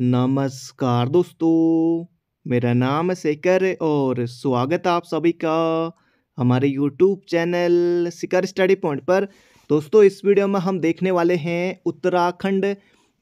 नमस्कार दोस्तों, मेरा नाम है शेखर और स्वागत है आप सभी का हमारे यूट्यूब चैनल शिखर स्टडी पॉइंट पर। दोस्तों, इस वीडियो में हम देखने वाले हैं उत्तराखंड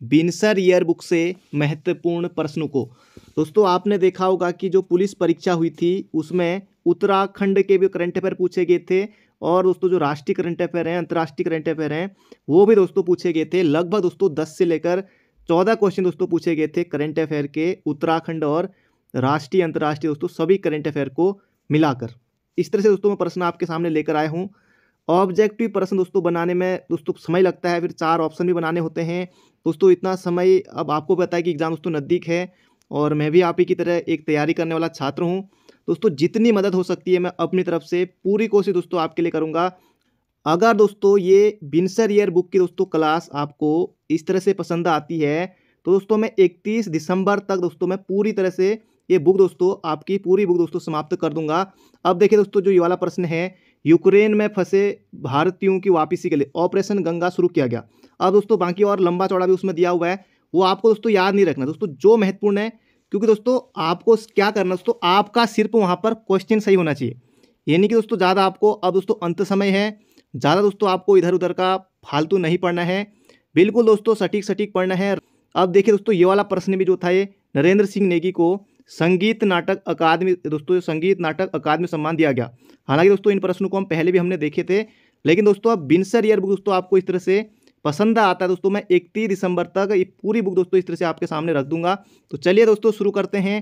बिनसर ईयर बुक से महत्वपूर्ण प्रश्नों को। दोस्तों, आपने देखा होगा कि जो पुलिस परीक्षा हुई थी उसमें उत्तराखंड के भी करंट अफेयर पूछे गए थे और दोस्तों जो राष्ट्रीय करंट अफेयर हैं, अंतर्राष्ट्रीय करंट अफेयर हैं, वो भी दोस्तों पूछे गए थे। लगभग दोस्तों 10 से लेकर 14 क्वेश्चन दोस्तों पूछे गए थे करंट अफेयर के, उत्तराखंड और राष्ट्रीय अंतर्राष्ट्रीय दोस्तों सभी करंट अफेयर को मिलाकर। इस तरह से दोस्तों मैं प्रश्न आपके सामने लेकर आया हूँ। ऑब्जेक्टिव प्रश्न दोस्तों बनाने में दोस्तों समय लगता है, फिर 4 ऑप्शन भी बनाने होते हैं दोस्तों। इतना समय अब आपको पता है कि एग्जाम दोस्तों नज़दीक है और मैं भी आप ही की तरह एक तैयारी करने वाला छात्र हूँ दोस्तों। जितनी मदद हो सकती है मैं अपनी तरफ से पूरी कोशिश दोस्तों आपके लिए करूँगा। अगर दोस्तों ये बिनसर ईयर बुक की दोस्तों क्लास आपको इस तरह से पसंद आती है तो दोस्तों मैं 31 दिसंबर तक दोस्तों मैं पूरी तरह से ये बुक दोस्तों आपकी पूरी बुक दोस्तों समाप्त कर दूंगा। अब देखिए दोस्तों, जो ये वाला प्रश्न है, यूक्रेन में फंसे भारतीयों की वापसी के लिए ऑपरेशन गंगा शुरू किया गया। अब दोस्तों बाकी और लंबा चौड़ा भी उसमें दिया हुआ है, वो आपको दोस्तों याद नहीं रखना दोस्तों, जो महत्वपूर्ण है। क्योंकि दोस्तों आपको क्या करना दोस्तों, आपका सिर्फ वहाँ पर क्वेश्चन सही होना चाहिए। ये नहीं कि दोस्तों ज़्यादा आपको, अब दोस्तों अंत समय है, ज़्यादा दोस्तों आपको इधर उधर का फालतू नहीं पढ़ना है, बिल्कुल दोस्तों सटीक पढ़ना है। अब देखिए दोस्तों, ये वाला प्रश्न भी जो था, ये नरेंद्र सिंह नेगी को संगीत नाटक अकादमी दोस्तों संगीत नाटक अकादमी सम्मान दिया गया। हालांकि दोस्तों इन प्रश्नों को हम पहले भी हमने देखे थे, लेकिन दोस्तों अब बिनसर ईयर बुक दोस्तों आपको इस तरह से पसंद आता है दोस्तों, मैं 31 दिसंबर तक ये पूरी बुक दोस्तों इस तरह से आपके सामने रख दूंगा। तो चलिए दोस्तों शुरू करते हैं।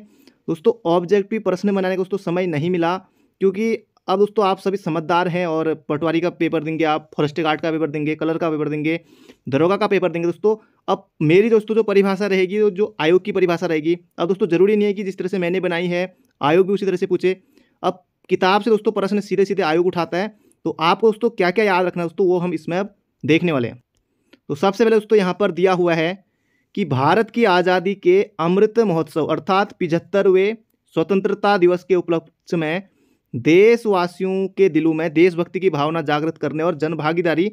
दोस्तों ऑब्जेक्टिव प्रश्न बनाने का दोस्तों समय नहीं मिला, क्योंकि अब दोस्तों आप सभी समझदार हैं और पटवारी का पेपर देंगे, आप फॉरेस्ट गार्ड का पेपर देंगे, कलर का पेपर देंगे, दरोगा का पेपर देंगे दोस्तों। अब मेरी दोस्तों जो परिभाषा रहेगी, जो आयोग की परिभाषा रहेगी, अब दोस्तों जरूरी नहीं है कि जिस तरह से मैंने बनाई है आयोग भी उसी तरह से पूछे। अब किताब से दोस्तों प्रश्न सीधे सीधे आयोग उठाता है, तो आपको दोस्तों क्या क्या याद रखना है दोस्तों, वो हम इसमें अब देखने वाले हैं। तो सबसे पहले दोस्तों यहाँ पर दिया हुआ है कि भारत की आज़ादी के अमृत महोत्सव अर्थात 75वें स्वतंत्रता दिवस के उपलक्ष्य में देशवासियों के दिलों में देशभक्ति की भावना जागृत करने और जनभागीदारी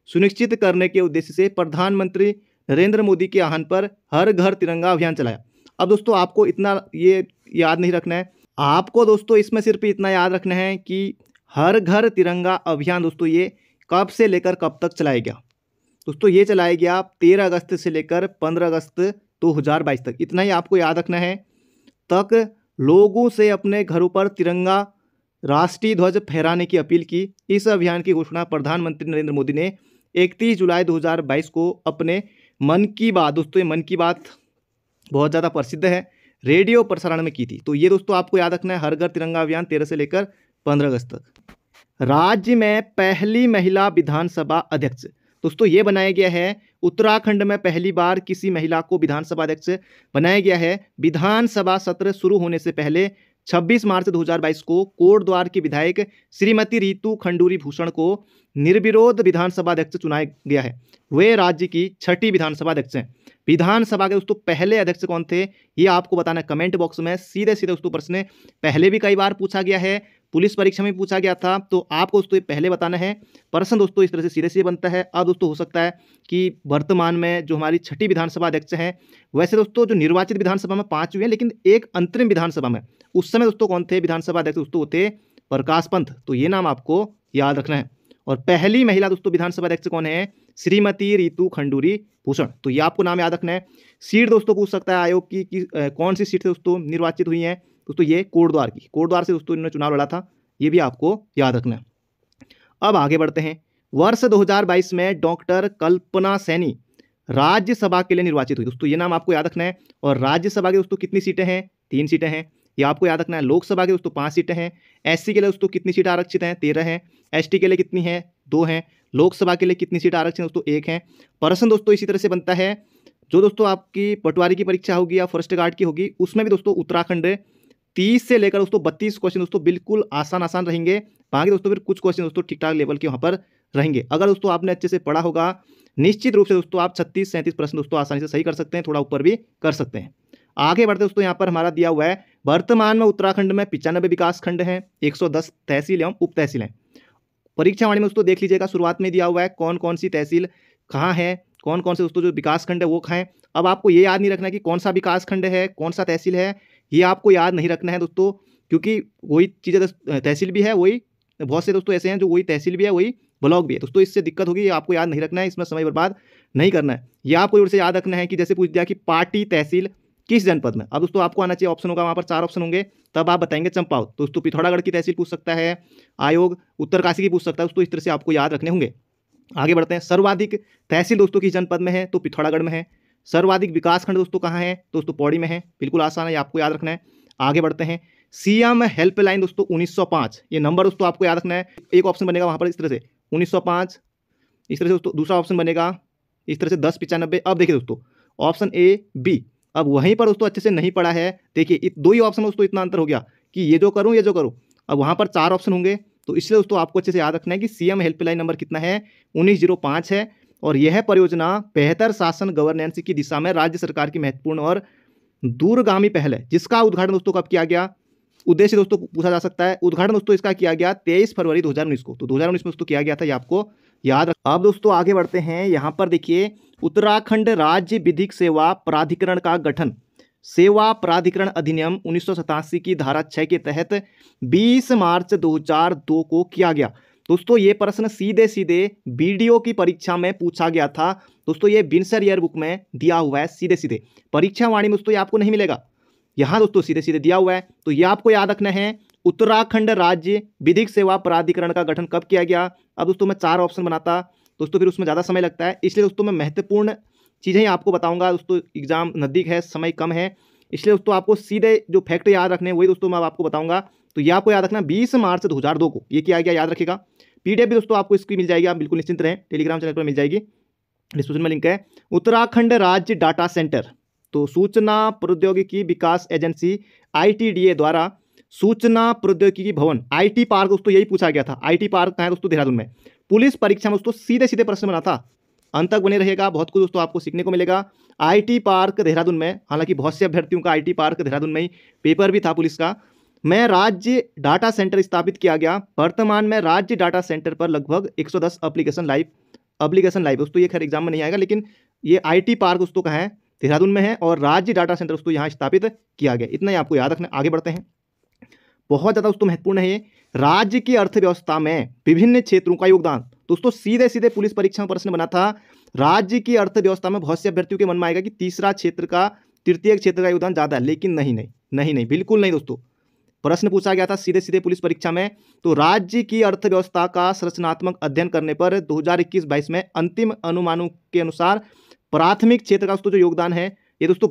सुनिश्चित करने के उद्देश्य से प्रधानमंत्री नरेंद्र मोदी के आह्वान पर हर घर तिरंगा अभियान चलाया। अब दोस्तों आपको इतना ये याद नहीं रखना है, आपको दोस्तों इसमें सिर्फ इतना याद रखना है कि हर घर तिरंगा अभियान दोस्तों ये कब से लेकर कब तक चलाया गया। दोस्तों ये चलाया गया 13 अगस्त से लेकर 15 अगस्त 2022 तक, इतना ही आपको याद रखना है। तक लोगों से अपने घरों पर तिरंगा राष्ट्रीय ध्वज फहराने की अपील की। इस अभियान की घोषणा प्रधानमंत्री नरेंद्र मोदी ने 31 जुलाई 2022 को अपने मन की बात दोस्तों, ये मन की बात बहुत ज़्यादा प्रसिद्ध है, रेडियो प्रसारण में की थी। तो ये दोस्तों आपको याद रखना है, हर घर तिरंगा अभियान 13 से लेकर 15 अगस्त तक। राज्य में पहली महिला विधानसभा अध्यक्ष दोस्तों ये बनाया गया है, उत्तराखंड में पहली बार किसी महिला को विधानसभा अध्यक्ष बनाया गया है। विधानसभा सत्र शुरू होने से पहले 26 मार्च 2022 को कोटद्वार की विधायक श्रीमती रितु खंडूरी भूषण को निर्विरोध विधानसभा अध्यक्ष चुनाया गया है। वे राज्य की 6ठी विधानसभा अध्यक्ष हैं। विधानसभा के दोस्तों पहले अध्यक्ष कौन थे, ये आपको बताना है कमेंट बॉक्स में। सीधे सीधे दोस्तों प्रश्न पहले भी कई बार पूछा गया है, पुलिस परीक्षा में पूछा गया था, तो आपको दोस्तों पहले बताना है। प्रश्न दोस्तों इस तरह से सीधे सीधे बनता है। अब दोस्तों हो सकता है कि वर्तमान में जो हमारी 6ठी विधानसभा अध्यक्ष हैं, वैसे दोस्तों जो निर्वाचित विधानसभा में 5 हुए हैं, लेकिन एक अंतरिम विधानसभा में उस समय दोस्तों कौन थे विधानसभा अध्यक्ष दोस्तों, वो थे प्रकाश पंत। तो ये नाम आपको याद रखना है। और पहली महिला दोस्तों विधानसभा अध्यक्ष कौन है, श्रीमती रितु खंडूरी भूषण। तो ये आपको नाम याद रखना है। सीट दोस्तों पूछ सकता है आयोग की कि कौन सी सीट से दोस्तों निर्वाचित हुई हैं दोस्तों, ये कोटद्वार की, कोटद्वार से दोस्तों इन्होंने चुनाव लड़ा था, ये भी आपको याद रखना है। अब आगे बढ़ते हैं। वर्ष 2022 में डॉक्टर कल्पना सैनी राज्यसभा के लिए निर्वाचित हुई दोस्तों, ये नाम आपको याद रखना है। और राज्यसभा के दोस्तों कितनी सीटें हैं, 3 सीटें हैं, ये आपको याद रखना है। लोकसभा के दोस्तों 5 सीटें हैं। एससी के लिए दोस्तों कितनी सीटें आरक्षित हैं, 13 हैं। एसटी के लिए कितनी हैं, 2 हैं। लोकसभा के लिए कितनी सीटें आरक्षित हैं दोस्तों, 1 हैं। प्रश्न दोस्तों इसी तरह से बनता है, जो दोस्तों आपकी पटवारी की परीक्षा होगी या फॉरेस्ट गार्ड की होगी, उसमें भी दोस्तों उत्तराखंड 30 से लेकर दोस्तों 32 क्वेश्चन दोस्तों बिल्कुल आसान रहेंगे। बाकी दोस्तों फिर कुछ क्वेश्चन दोस्तों ठीक ठाक लेवल के वहाँ पर रहेंगे। अगर दोस्तों आपने अच्छे से पढ़ा होगा, निश्चित रूप से दोस्तों आप 36-37 प्रश्न दोस्तों आसानी से सही कर सकते हैं, थोड़ा ऊपर भी कर सकते हैं। आगे बढ़ते दोस्तों, यहाँ पर हमारा दिया हुआ है, वर्तमान में उत्तराखंड में 95 विकास खंड हैं, 110 तहसील एवं उप तहसील हैं। परीक्षा वाणी में दोस्तों देख लीजिएगा, शुरुआत में दिया हुआ है कौन कौन सी तहसील कहाँ है, कौन कौन से दोस्तों जो विकास खंड है वो हैं। अब आपको ये याद नहीं रखना है कि कौन सा विकास खंड है, कौन सा तहसील है, ये आपको याद नहीं रखना है दोस्तों, क्योंकि वही चीज़ें तहसील भी है, वही बहुत से दोस्तों ऐसे हैं जो वही तहसील भी है, वही ब्लॉक भी है दोस्तों। इससे दिक्कत होगी, ये आपको याद नहीं रखना है, इसमें समय बर्बाद नहीं करना है। ये आपको जोर से याद रखना है कि जैसे पूछ दिया कि पाटी तहसील किस जनपद में, अब दोस्तों आपको आना चाहिए ऑप्शन होगा वहाँ पर 4 ऑप्शन होंगे, तब आप बताएंगे चंपावत। दोस्तों पिथौरागढ़ की तहसील पूछ सकता है आयोग, उत्तरकाशी की पूछ सकता है दोस्तों, इस तरह से आपको याद रखने होंगे। आगे बढ़ते हैं। सर्वाधिक तहसील दोस्तों किस जनपद में है, तो पिथौरागढ़ में है। सर्वाधिक विकासखंड दोस्तों कहाँ है, दोस्तों पौड़ी में है, बिल्कुल आसान है, आपको याद रखना है। आगे बढ़ते हैं। सीएम हेल्पलाइन दोस्तों 1905, ये नंबर दोस्तों आपको याद रखना है। एक ऑप्शन बनेगा वहाँ पर इस तरह से 1905, इस तरह से दोस्तों दूसरा ऑप्शन बनेगा इस तरह से 1095। अब देखिए दोस्तों ऑप्शन ए बी, अब वहीं पर दोस्तों अच्छे से नहीं पढ़ा है, देखिए 2 ही ऑप्शन दोस्तों, इतना अंतर हो गया कि ये जो करूँ ये जो करूँ, अब वहाँ पर 4 ऑप्शन होंगे, तो इसलिए दोस्तों आपको अच्छे से याद रखना है कि सीएम हेल्पलाइन नंबर कितना है, 1905 है। और यह परियोजना बेहतर शासन गवर्नेंस की दिशा में राज्य सरकार की महत्वपूर्ण और दूरगामी पहल है, जिसका उद्घाटन दोस्तों कब किया गया, उद्देश्य दोस्तों पूछा जा सकता है। उद्घाटन दोस्तों इसका किया गया 23 फरवरी 2019 को, तो 2019 में दोस्तों किया गया था, ये आपको याद रख। अब दोस्तों आगे बढ़ते हैं। यहाँ पर देखिए उत्तराखंड राज्य विधिक सेवा प्राधिकरण का गठन सेवा प्राधिकरण अधिनियम 1987 की धारा 6 के तहत 20 मार्च 2002 को किया गया। दोस्तों ये प्रश्न सीधे सीधे बीडीओ की परीक्षा में पूछा गया था दोस्तों, ये विंसर ईयर बुक में दिया हुआ है सीधे सीधे, परीक्षा वाणी में दोस्तों ये आपको नहीं मिलेगा, यहाँ दोस्तों सीधे सीधे दिया हुआ है। तो ये आपको याद रखना है, उत्तराखंड राज्य विधिक सेवा प्राधिकरण का गठन कब किया गया। अब दोस्तों मैं 4 ऑप्शन बनाता दोस्तों, फिर उसमें ज़्यादा समय लगता है, इसलिए दोस्तों मैं महत्वपूर्ण चीज़ें ही आपको बताऊंगा दोस्तों, एग्जाम नज़दीक है, समय कम है, इसलिए दोस्तों आपको सीधे जो फैक्ट याद रखने हैं वही दोस्तों मैं आपको बताऊंगा। तो ये आपको याद रखना 20 मार्च 2002 को ये किया गया, याद रखिएगा। पीडीएफ भी दोस्तों आपको इसकी मिल जाएगी, आप बिल्कुल निश्चिंत रहें, टेलीग्राम चैनल पर मिल जाएगी, डिस्क्रिप्शन में लिंक है। उत्तराखंड राज्य डाटा सेंटर, तो सूचना प्रौद्योगिकी विकास एजेंसी ITDA द्वारा सूचना प्रौद्योगिकी भवन IT पार्क दोस्तों यही पूछा गया था। IT पार्क कहाँ है दोस्तों, देहरादून में। पुलिस परीक्षा में दोस्तों सीधे सीधे प्रश्न बना था, अंत तक बने रहेगा, बहुत कुछ दोस्तों आपको सीखने को मिलेगा। IT पार्क देहरादून में, हालांकि बहुत से अभ्यर्थियों का IT पार्क देहरादून में ही पेपर भी था पुलिस का। में राज्य डाटा सेंटर स्थापित किया गया। वर्तमान में राज्य डाटा सेंटर पर लगभग 110 एप्लीकेशन लाइव दोस्तों, ये खैर एग्जाम में नहीं आएगा, लेकिन ये IT पार्क दोस्तों कहाँ है, देहरादून में है, और राज्य डाटा सेंटर दोस्तों यहाँ स्थापित किया गया, इतना ही आपको याद रखना। आगे बढ़ते हैं। बहुत ज़्यादा दोस्तों महत्वपूर्ण है ये, राज्य की अर्थव्यवस्था में विभिन्न क्षेत्रों का योगदान। दोस्तों सीधे सीधे पुलिस परीक्षा में प्रश्न बना था, राज्य की अर्थव्यवस्था में बहुत से अभ्यर्थियों के मन में आएगा कि तृतीय क्षेत्र का योगदान ज़्यादा है, लेकिन नहीं, बिल्कुल नहीं दोस्तों। प्रश्न पूछा गया था सीधे सीधे पुलिस परीक्षा में, तो राज्य की अर्थव्यवस्था का संरचनात्मक अध्ययन करने पर 2021-22 में अंतिम अनुमानों के अनुसार प्राथमिक क्षेत्र का दोस्तों जो योगदान है ये दोस्तों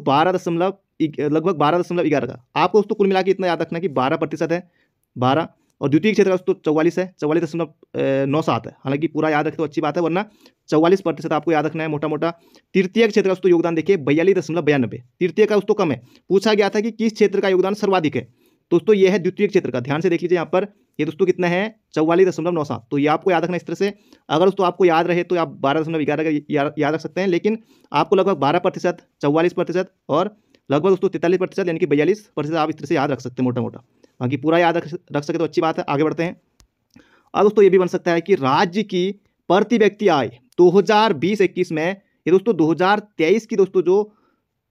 लगभग 12.11 का। आपको दोस्तों कुल मिला के इतना याद रखना कि 12% है, 12, और द्वितीय क्षेत्र का दोस्तों 44 है, 44.97 है। हालांकि पूरा याद रखे तो अच्छी बात है, वरना 44% आपको याद रखना है मोटा मोटा। तृतीय क्षेत्र का दोस्तों योगदान देखिए 42.92, तृतीय का दोस्तों कम है। पूछा गया था कि किस क्षेत्र का योगदान सर्वाधिक है, दोस्तों ये है द्वितीय क्षेत्र का, ध्यान से देख लीजिए यहाँ पर, ये दोस्तों कितना है 44.97, तो ये आपको याद रखना इस तरह से। अगर दोस्तों आपको याद रहे तो आप 12.11 याद रख सकते हैं, लेकिन आपको लगभग 12%, 44% और लगभग दोस्तों 43% यानी कि 42% आप इस तरह से याद रख सकते हैं मोटा मोटा। बाकी पूरा याद रख सके तो अच्छी बात है। आगे बढ़ते हैं। अब दोस्तों ये भी बन सकता है कि राज्य की प्रति व्यक्ति आय 2020-21 में, ये दोस्तों 2023 की दोस्तों जो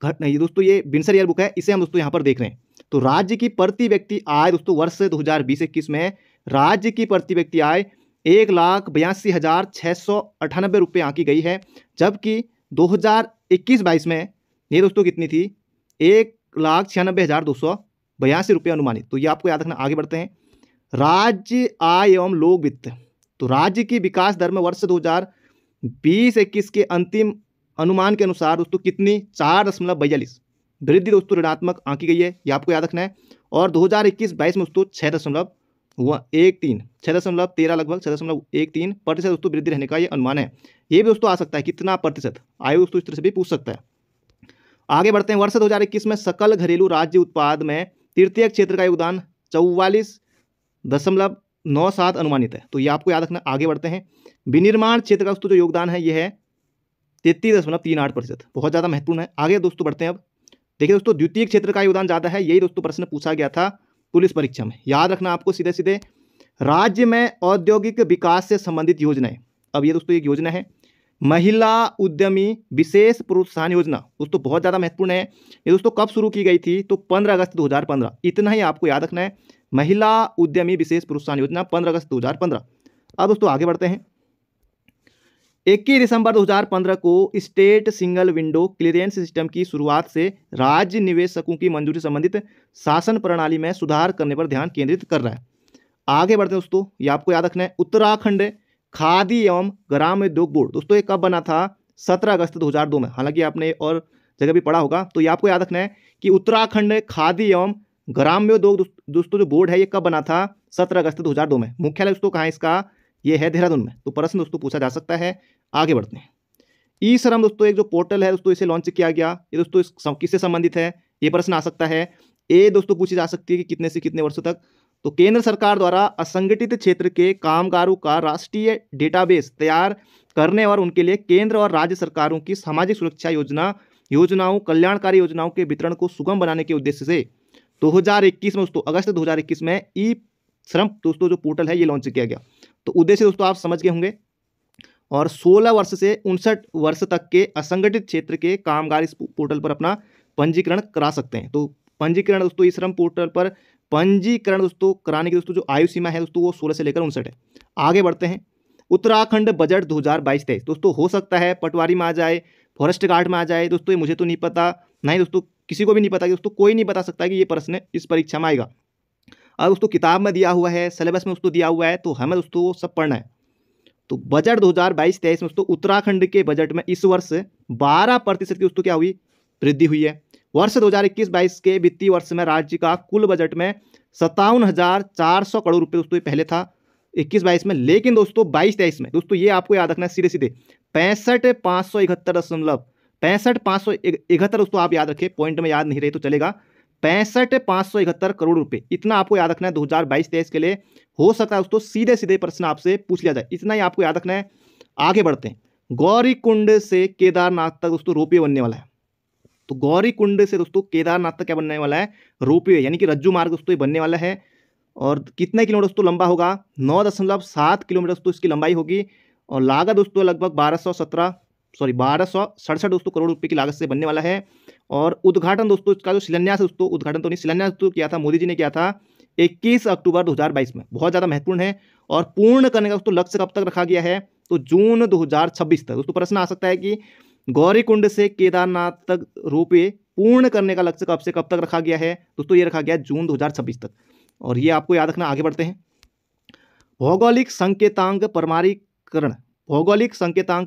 ये दोस्तों ये विंसर ईयर बुक है, इसे हम दोस्तों यहाँ पर देख रहे हैं। तो राज्य की प्रति व्यक्ति आय दोस्तों वर्ष 2020-21 में राज्य की प्रति व्यक्ति आय 1,82,698 रुपये आंकी गई है, जबकि 2021-22 में ये दोस्तों कितनी थी, 1,96,282 रुपये अनुमानित। तो ये आपको याद रखना। आगे बढ़ते हैं। राज्य आय एवं लोक वित्त, तो राज्य की विकास दर में वर्ष 2020-21 के अंतिम अनुमान के अनुसार दोस्तों कितनी, 4.42 वृद्धि दोस्तों ऋणात्मक आंकी गई है, ये आपको याद रखना है। और 2021-22 में दोस्तों 6.13 लगभग 6.13% दोस्तों वृद्धि रहने का ये अनुमान है। ये भी दोस्तों आ सकता है कितना प्रतिशत आयु दोस्तों, इस तरह से भी पूछ सकता है। आगे बढ़ते हैं। वर्ष 2021 में सकल घरेलू राज्य उत्पाद में तृतीय क्षेत्र का योगदान 44.97 अनुमानित है, तो ये आपको याद रखना। आगे बढ़ते हैं। विनिर्माण क्षेत्र का दोस्तों जो योगदान है ये है 33.38%, बहुत ज़्यादा महत्वपूर्ण है। आगे दोस्तों बढ़ते हैं। अब देखिए दोस्तों द्वितीय क्षेत्र का योगदान ज़्यादा है, यही दोस्तों प्रश्न पूछा गया था पुलिस परीक्षा में, याद रखना आपको सीधे सीधे। राज्य में औद्योगिक विकास से संबंधित योजनाएं, अब ये दोस्तों एक योजना है। महिला उद्यमी विशेष प्रोत्साहन योजना दोस्तों बहुत ज़्यादा महत्वपूर्ण है। ये दोस्तों कब शुरू की गई थी? तो 15 अगस्त 2015। इतना ही आपको याद रखना है, महिला उद्यमी विशेष प्रोत्साहन योजना 15 अगस्त 2015। अब दोस्तों आगे बढ़ते हैं। 21 दिसंबर 2015 को state single window clearance system की शुरुआत से राज्य निवेशकों की मंजूरी संबंधित शासन प्रणाली में सुधार करने पर ध्यान केंद्रित कर रहा है। आगे बढ़ते हैं दोस्तों, ये आपको याद रखना है। उत्तराखंड खादी एवं ग्राम उद्योग बोर्ड दोस्तों ये कब बना था? 17 अगस्त 2002 में। हालांकि आपने और जगह भी पढ़ा होगा, तो ये आपको याद रखना है कि उत्तराखंड खादी एवं ग्राम्य उद्योग दोस्तों जो बोर्ड है ये कब बना था? 17 अगस्त 2002 में। मुख्यालय दोस्तों कहाँ है इसका? ये है देहरादून में। तो प्रश्न दोस्तों पूछा जा सकता है। आगे बढ़ते हैं। ई श्रम दोस्तों एक जो पोर्टल है दोस्तों इसे लॉन्च किया गया, ये दोस्तों किससे संबंधित है? ये प्रश्न आ सकता है। ये दोस्तों पूछी जा सकती है कि कितने से कितने वर्षों तक? तो केंद्र सरकार द्वारा असंगठित क्षेत्र के कामगारों का राष्ट्रीय डेटाबेस तैयार करने और उनके लिए केंद्र और राज्य सरकारों की सामाजिक सुरक्षा योजनाओं कल्याणकारी योजनाओं के वितरण को सुगम बनाने के उद्देश्य से 2021 में दोस्तों अगस्त 2021 में ई श्रम दोस्तों जो पोर्टल है ये लॉन्च किया गया। तो उद्देश्य दोस्तों आप समझ गए होंगे। और 16 वर्ष से 59 वर्ष तक के असंगठित क्षेत्र के कामगार इस पोर्टल पर अपना पंजीकरण करा सकते हैं। तो पंजीकरण दोस्तों ई श्रम पोर्टल पर पंजीकरण दोस्तों कराने की दोस्तों जो आयु सीमा है दोस्तों वो 16 से लेकर 59 है। आगे बढ़ते हैं। उत्तराखंड बजट 2022-23 दोस्तों हो सकता है पटवारी में आ जाए, फॉरेस्ट गार्ड में आ जाए दोस्तों, ये मुझे तो नहीं पता, नहीं दोस्तों किसी को भी नहीं पता कि दोस्तों कोई नहीं बता सकता कि ये प्रश्न इस परीक्षा में आएगा। अब दोस्तों किताब में दिया हुआ है, सिलेबस में दोस्तों दिया हुआ है, तो हमें दोस्तों वो सब पढ़ना है। तो बजट 2022-23 में दोस्तों उत्तराखंड के बजट में इस वर्ष 12% की दोस्तों क्या हुई? वृद्धि हुई है। वर्ष 2021-22 के वित्तीय वर्ष में राज्य का कुल बजट में 57,400 करोड़ रुपए दोस्तों पहले था 21-22 में, लेकिन दोस्तों 22-23 में दोस्तों ये आपको याद रखना है सीधे 65,571 दोस्तों आप याद रखें, पॉइंट में याद नहीं रहे तो चलेगा। 65,571 करोड़ रुपए, इतना आपको याद रखना है 2022-23 के लिए। हो सकता है दोस्तों सीधे सीधे प्रश्न आपसे पूछ लिया जाए, इतना ही आपको याद रखना है। आगे बढ़ते हैं। गौरीकुंड से केदारनाथ तक दोस्तों रोपवे बनने वाला है। तो गौरीकुंड से दोस्तों केदारनाथ तक क्या बनने वाला है? रोपवे, यानी कि रज्जू मार्ग दोस्तों ये बनने वाला है। और कितने किलोमीटर दोस्तों लंबा होगा? 9.7 किलोमीटर दोस्तों इसकी लंबाई होगी। और लागत दोस्तों लगभग 1267 दोस्तों करोड़ रुपए की लागत से बनने वाला है। और उद्घाटन दोस्तों इसका जो शिलान्यास दोस्तों, उद्घाटन तो नहीं शिलान्यास दोस्तों किया था मोदी जी ने किया था 21 अक्टूबर 2022 में। बहुत ज़्यादा महत्वपूर्ण है। और पूर्ण करने का दोस्तों लक्ष्य कब तक रखा गया है? तो जून 2026 तक। दोस्तों प्रश्न आ सकता है कि गौरीकुंड से केदारनाथ तक रोपवे पूर्ण करने का लक्ष्य कब से कब तक रखा गया है? दोस्तों ये रखा गया जून 2026 तक। और ये आपको याद रखना। आगे बढ़ते हैं। भौगोलिक संकेतांक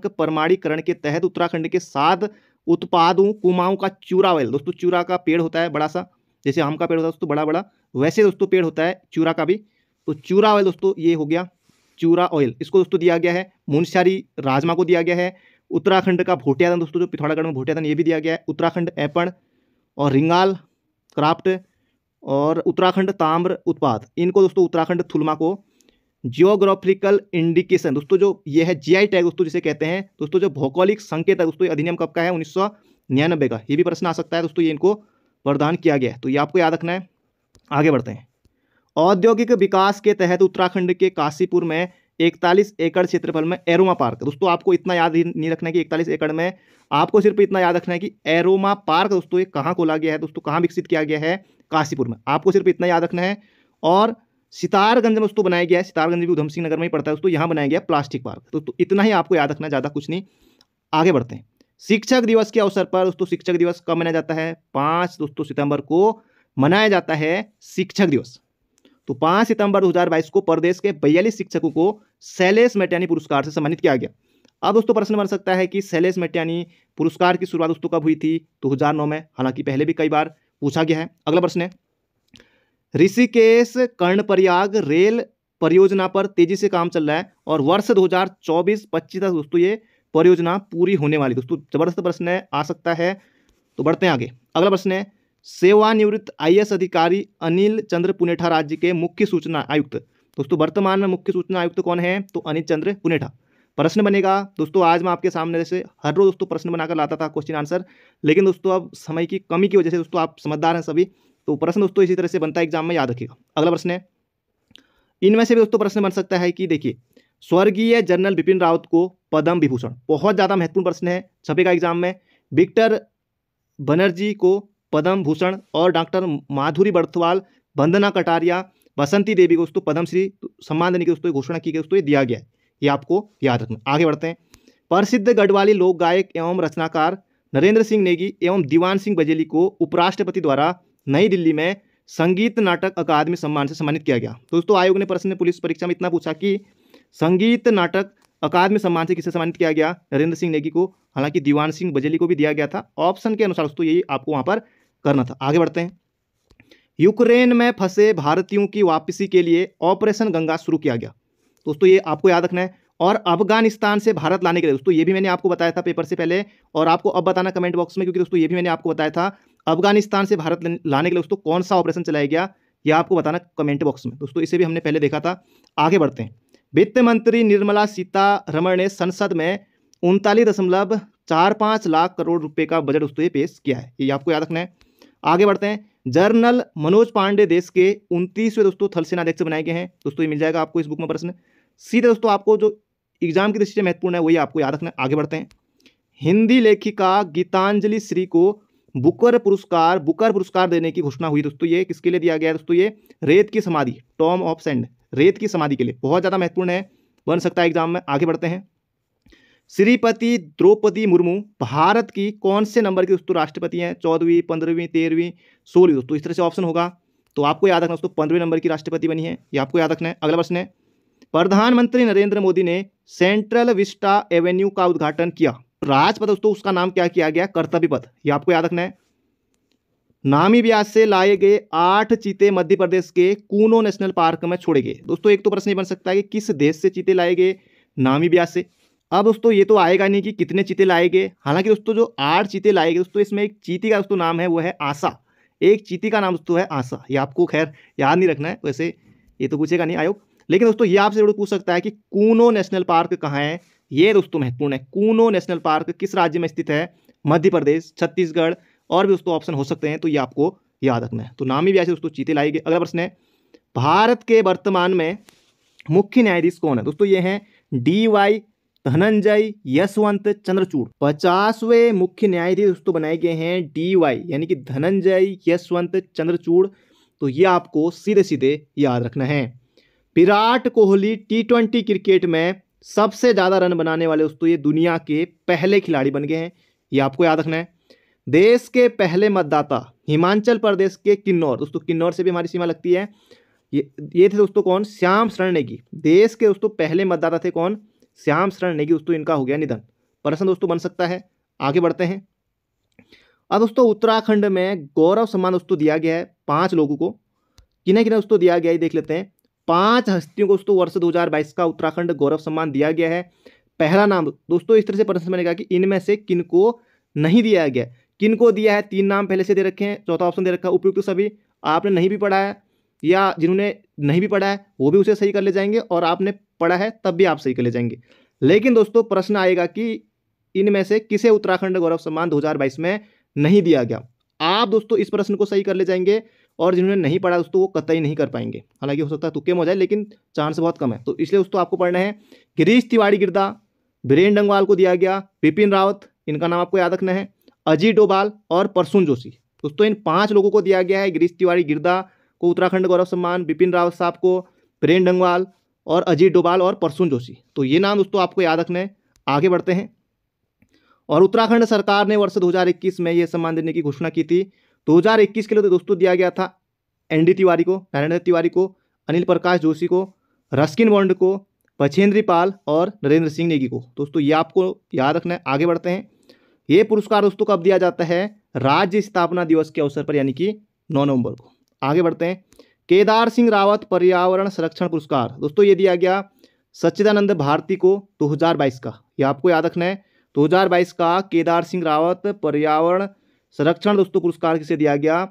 प्रमाणीकरण के तहत उत्तराखंड के 7 उत्पादों कुमाऊं का चूरा ऑयल दोस्तों, चूरा का पेड़ होता है बड़ा सा, जैसे आम का पेड़ होता है दोस्तों बड़ा बड़ा, वैसे दोस्तों पेड़ होता है चूरा का भी। तो चूरा ऑयल दोस्तों ये हो गया चूरा ऑयल, इसको दोस्तों दिया गया है। मुनस्यारी राजमा को दिया गया है। उत्तराखंड का भोटियादन दोस्तों जो पिथौरागढ़ में भोटियादन ये भी दिया गया है। उत्तराखंड एपण और रिंगाल क्राफ्ट और उत्तराखंड ताम्र उत्पाद, इनको दोस्तों उत्तराखंड थुलमा को जियोग्राफिकल इंडिकेशन दोस्तों जो ये है जीआई टैग दोस्तों जिसे कहते हैं दोस्तों, जो भौगोलिक संकेत है दोस्तों, अधिनियम कब का है? 1999 का। ये भी प्रश्न आ सकता है दोस्तों, ये इनको प्रदान किया गया है। तो ये आपको याद रखना है। आगे बढ़ते हैं। औद्योगिक विकास के तहत उत्तराखंड के काशीपुर में 41 एकड़ क्षेत्रफल में एरोमा पार्क दोस्तों, आपको इतना याद नहीं रखना है कि 41 एकड़ में, आपको सिर्फ इतना याद रखना है कि एरोमा पार्क दोस्तों ये कहाँ खोला गया है दोस्तों, कहाँ विकसित किया गया है? काशीपुर में। आपको सिर्फ इतना याद रखना है। और सितारगंज में दोस्तों बनाया गया है, सितारगंज भी उधम सिंह नगर में ही पड़ता है दोस्तों, यहाँ बनाया गया प्लास्टिक पार्क। तो इतना ही आपको याद रखना, ज़्यादा कुछ नहीं। आगे बढ़ते हैं। शिक्षक दिवस के अवसर पर दोस्तों, शिक्षक दिवस कब मनाया जाता है? 5 दोस्तों सितंबर को मनाया जाता है शिक्षक दिवस। तो 5 सितंबर 2022 को प्रदेश के 42 शिक्षकों को शैलेश मेटियानी पुरस्कार से सम्मानित किया गया। अब दोस्तों प्रश्न बन सकता है कि शैलेश मेटियानी पुरस्कार की शुरुआत दोस्तों कब हुई थी? 2009 में। हालांकि पहले भी कई बार पूछा गया है। अगला प्रश्न है। ऋषिकेश कर्णप्रयाग रेल परियोजना पर तेजी से काम चल रहा है और वर्ष 2024-25 तक दोस्तों ये परियोजना पूरी होने वाली। दोस्तों जबरदस्त प्रश्न है, आ सकता है। तो बढ़ते हैं आगे। अगला प्रश्न है। सेवानिवृत्त IAS अधिकारी अनिल चंद्र पुनेठा राज्य के मुख्य सूचना आयुक्त दोस्तों, वर्तमान में मुख्य सूचना आयुक्त कौन है? तो अनिल चंद्र पुनेठा। प्रश्न बनेगा दोस्तों, आज मैं आपके सामने जैसे हर रोज दोस्तों प्रश्न बनाकर लाता था क्वेश्चन आंसर, लेकिन दोस्तों अब समय की कमी की वजह से दोस्तों आप समझदार हैं सभी, तो प्रश्न दोस्तों इसी तरह से बनता है एग्जाम में, याद रखिएगा। अगला प्रश्न है। इनमें से भी दोस्तों प्रश्न बन सकता है कि देखिए, स्वर्गीय जनरल बिपिन रावत को पद्म विभूषण। बहुत ज़्यादा महत्वपूर्ण प्रश्न है, छपेगा एग्जाम में। विक्टर बनर्जी को पद्म भूषण और डॉक्टर माधुरी बर्थवाल, वंदना कटारिया, बसंती देवी को दोस्तों पद्मश्री सम्मान देने की दोस्तों घोषणा की गई, दोस्तों ये दिया गया है, ये आपको याद रखना। आगे बढ़ते हैं। प्रसिद्ध गढ़वाली लोक गायक एवं रचनाकार नरेंद्र सिंह नेगी एवं दीवान सिंह बजेली को उपराष्ट्रपति द्वारा नई दिल्ली में संगीत नाटक अकादमी सम्मान से सम्मानित किया गया। दोस्तों आयोग ने प्रश्न पुलिस परीक्षा में इतना पूछा कि संगीत नाटक अकादमी सम्मान से किसे सम्मानित किया गया? नरेंद्र सिंह नेगी को। हालांकि दीवान सिंह बजेली को भी दिया गया था। ऑप्शन के अनुसार दोस्तों यही आपको वहां पर करना था। आगे बढ़ते हैं। यूक्रेन में फंसे भारतीयों की वापसी के लिए ऑपरेशन गंगा शुरू किया गया। दोस्तों ये आपको याद रखना है। और अफगानिस्तान से भारत लाने के लिए दोस्तों ये भी मैंने आपको बताया था पेपर से पहले, और आपको अब बताना कमेंट बॉक्स में, क्योंकि दोस्तों ये भी मैंने आपको बताया था अफगानिस्तान से भारत लाने के लिए दोस्तों कौन सा ऑपरेशन चलाया गया, ये आपको बताना कमेंट बॉक्स में। दोस्तों इसे भी हमने पहले देखा था। आगे बढ़ते हैं। वित्त मंत्री निर्मला सीतारमण ने संसद में 39.45 लाख करोड़ रुपए का बजट दोस्तों ये पेश किया है, ये आपको याद रखना है। आगे बढ़ते हैं। जनरल मनोज पांडे देश के 29वें दोस्तों थल सेना अध्यक्ष बनाए गए हैं। दोस्तों ये मिल जाएगा आपको इस बुक में प्रश्न। सीधे दोस्तों आपको जो एग्जाम की दृष्टि से महत्वपूर्ण है वही आपको याद रखना है। आगे बढ़ते हैं। हिंदी लेखिका गीतांजलि श्री को बुकर पुरस्कार देने की घोषणा हुई। दोस्तों ये किसके लिए दिया गया है? दोस्तों ये रेत की समाधि, टॉम ऑफ सैंड, रेत की समाधि के लिए। बहुत ज़्यादा महत्वपूर्ण है, बन सकता है एग्जाम में। आगे बढ़ते हैं। श्रीमती द्रौपदी मुर्मू भारत की कौन से नंबर की दोस्तों राष्ट्रपति हैं? 14वीं, 15वीं, 13वीं, 16वीं। दोस्तों इस तरह से ऑप्शन होगा, तो आपको याद रखना दोस्तों 15वें नंबर की राष्ट्रपति बनी है, ये आपको याद रखना है। अगला प्रश्न है। प्रधानमंत्री नरेंद्र मोदी ने सेंट्रल विस्टा एवेन्यू का उद्घाटन किया। राजपथ दोस्तों उसका नाम क्या किया गया? कर्तव्य पथ, ये आपको याद रखना है। नामीबिया से लाए गए 8 चीते मध्य प्रदेश के कूनो नेशनल पार्क में छोड़े गए। दोस्तों एक तो प्रश्न ये बन सकता है कि किस देश से चीते लाए गए? नामीबिया से। अब दोस्तों ये तो आएगा नहीं कि कितने चीते लाए गए। हालांकि दोस्तों जो 8 चीते लाए गए दोस्तों, इसमें एक चीती का दोस्तों नाम है वो है आशा। एक चीती का नाम दोस्तों है आशा, ये आपको खैर याद नहीं रखना है, वैसे ये तो पूछेगा नहीं आयोग। लेकिन दोस्तों ये आपसे जरूर पूछ सकता है कि कूनो नेशनल पार्क कहाँ है? ये दोस्तों महत्वपूर्ण है। कूनो नेशनल पार्क किस राज्य में स्थित है? मध्य प्रदेश, छत्तीसगढ़, और भी दोस्तों ऑप्शन हो सकते हैं, तो ये आपको याद रखना है। तो नामीबिया से दोस्तों चीते लाएंगे। अगला प्रश्न है। भारत के वर्तमान में मुख्य न्यायाधीश कौन है? दोस्तों ये हैं DY धनंजय यशवंत चंद्रचूड़। 50वें मुख्य न्यायाधीश दोस्तों बनाए गए हैं DY यानी कि धनंजय यशवंत चंद्रचूड़। तो ये आपको सीधे सीधे याद रखना है। विराट कोहली T20 क्रिकेट में सबसे ज़्यादा रन बनाने वाले दोस्तों ये दुनिया के पहले खिलाड़ी बन गए हैं, ये आपको याद रखना है। देश के पहले मतदाता हिमाचल प्रदेश के किन्नौर, दोस्तों किन्नौर से भी हमारी सीमा लगती है, ये थे दोस्तों कौन? श्याम शरण नेगी। देश के दोस्तों पहले मतदाता थे कौन? श्याम शरण नेगी। दोस्तों इनका हो गया निधन। प्रश्न दोस्तों बन सकता है। आगे बढ़ते हैं। अब दोस्तों उत्तराखंड में गौरव सम्मान दोस्तों दिया गया है 5 लोगों को। किन्हें किन्हें दोस्तों दिया गया है देख लेते हैं। 5 हस्तियों को दोस्तों वर्ष 2022 का उत्तराखंड गौरव सम्मान दिया गया है। पहला नाम दोस्तों इस तरह से प्रश्न बनेगा कि इनमें से किनको नहीं दिया गया, किनको दिया है? 3 नाम पहले से दे रखे हैं, चौथा ऑप्शन दे रखा है उपयुक्त सभी। आपने नहीं भी पढ़ा है या जिन्होंने नहीं भी पढ़ा है वो भी उसे सही कर ले जाएंगे, और आपने पढ़ा है तब भी आप सही कर ले जाएंगे। लेकिन दोस्तों प्रश्न आएगा कि इनमें से किसे उत्तराखंड गौरव सम्मान 2022 में नहीं दिया गया। आप दोस्तों इस प्रश्न को सही कर ले जाएंगे, और जिन्होंने नहीं पढ़ा दोस्तों वो कतई नहीं कर पाएंगे। हालांकि हो सकता है तुक्के में हो जाए, लेकिन चांस बहुत कम है। तो इसलिए दोस्तों आपको पढ़ना है गिरीश तिवारी गिरदा, वीरेंद्र डंगवाल को दिया गया, बिपिन रावत, इनका नाम आपको याद रखना है, अजीत डोभाल और परसून जोशी। दोस्तों इन 5 लोगों को दिया गया है। गिरीश तिवारी गिरदा को उत्तराखंड गौरव सम्मान, बिपिन रावत साहब को, वीरेंद्र डंगवाल और अजीत डोभाल और परसून जोशी। तो ये नाम दोस्तों आपको याद रखना है। आगे बढ़ते हैं। और उत्तराखंड सरकार ने वर्ष 2021 में यह सम्मान देने की घोषणा की थी। 2021 के लिए तो दोस्तों दिया गया था ND तिवारी को, नारायण तिवारी को, अनिल प्रकाश जोशी को, रस्किन बॉन्ड को, बछेंद्री पाल और नरेंद्र सिंह नेगी को। दोस्तों ये आपको याद रखना है। आगे बढ़ते हैं। ये पुरस्कार दोस्तों कब दिया जाता है? राज्य स्थापना दिवस के अवसर पर, यानी कि 9 नवंबर को। आगे बढ़ते हैं। केदार सिंह रावत पर्यावरण संरक्षण पुरस्कार दोस्तों ये दिया गया सच्चिदानंद भारती को 2022 का, ये आपको याद रखना है। 2022 का केदार सिंह रावत पर्यावरण संरक्षण दोस्तों पुरस्कार किसे दिया गया?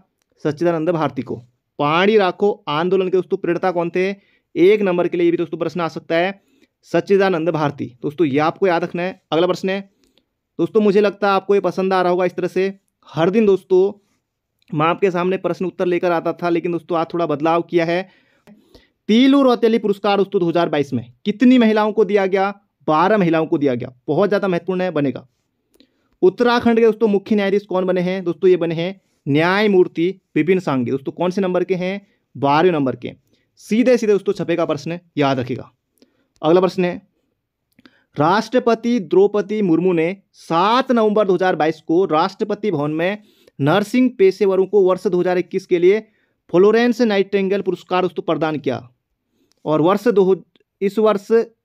सच्चिदानंद भारती को। पानी राखो आंदोलन के दोस्तों प्रेरणा कौन थे? 1 नंबर के लिए भी दोस्तों प्रश्न आ सकता है, सच्चिदानंद भारती। दोस्तों ये आपको याद रखना है। अगला प्रश्न है दोस्तों, मुझे लगता है आपको ये पसंद आ रहा होगा। इस तरह से हर दिन दोस्तों मैं आपके सामने प्रश्न उत्तर लेकर आता था, लेकिन दोस्तों आज थोड़ा बदलाव किया है। तीलू रौतेली पुरस्कार दोस्तों 2022 में कितनी महिलाओं को दिया गया? 12 महिलाओं को दिया गया। बहुत ज़्यादा महत्वपूर्ण है, बनेगा। उत्तराखंड के दोस्तों मुख्य न्यायाधीश कौन बने हैं दोस्तों? ये बने हैं न्यायमूर्ति विपिन सांघी। दोस्तों कौन से नंबर के हैं? 12वें नंबर के। सीधे सीधे दोस्तों छपेगा प्रश्न, याद रखिएगा। अगला प्रश्न है, राष्ट्रपति द्रौपदी मुर्मू ने 7 नवंबर 2022 को राष्ट्रपति भवन में नर्सिंग पेशेवरों को वर्ष 2021 के लिए फ्लोरेंस नाइटिंगेल पुरस्कार दोस्तों प्रदान किया। और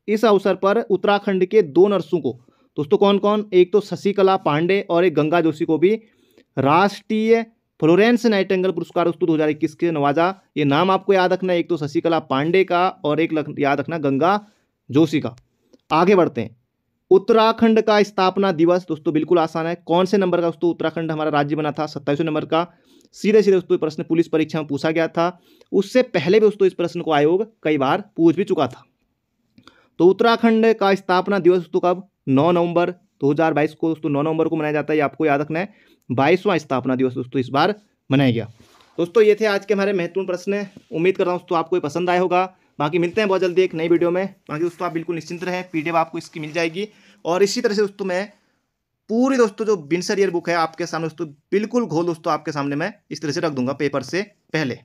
इस अवसर पर उत्तराखंड के 2 नर्सों को दोस्तों कौन कौन? एक तो शशिकला पांडे और एक गंगा जोशी को भी राष्ट्रीय फ्लोरेंस नाइटिंगेल पुरस्कार दोस्तों 2021 के नवाजा। ये नाम आपको याद रखना है, एक तो शशिकला पांडे का और एक याद रखना गंगा जोशी का। आगे बढ़ते हैं। उत्तराखंड का स्थापना दिवस दोस्तों बिल्कुल आसान है। कौन से नंबर का दोस्तों उत्तराखंड हमारा राज्य बना था? 27वें नंबर का। सीधे सीधे दोस्तों प्रश्न पुलिस परीक्षा में पूछा गया था। उससे पहले भी दोस्तों इस प्रश्न को आयोग कई बार पूछ भी चुका था। तो उत्तराखंड का स्थापना दिवस दोस्तों कब? 9 नवंबर 2022 को दोस्तों 9 नवंबर को मनाया जाता है। ये आपको याद रखना है। 22वां स्थापना दिवस दोस्तों इस बार मनाया गया। दोस्तों ये थे आज के हमारे महत्वपूर्ण प्रश्न। उम्मीद करता हूँ दोस्तों आपको ये पसंद आया होगा। बाकी मिलते हैं बहुत जल्दी एक नई वीडियो में। बाकी दोस्तों आप बिल्कुल निश्चिंत रहें, पीडीएफ आपको इसकी मिल जाएगी। और इसी तरह से दोस्तों मैं पूरी दोस्तों जो बिनसर ईयर बुक है आपके सामने दोस्तों बिल्कुल घोल दोस्तों आपके सामने मैं इस तरह से रख दूंगा पेपर से पहले।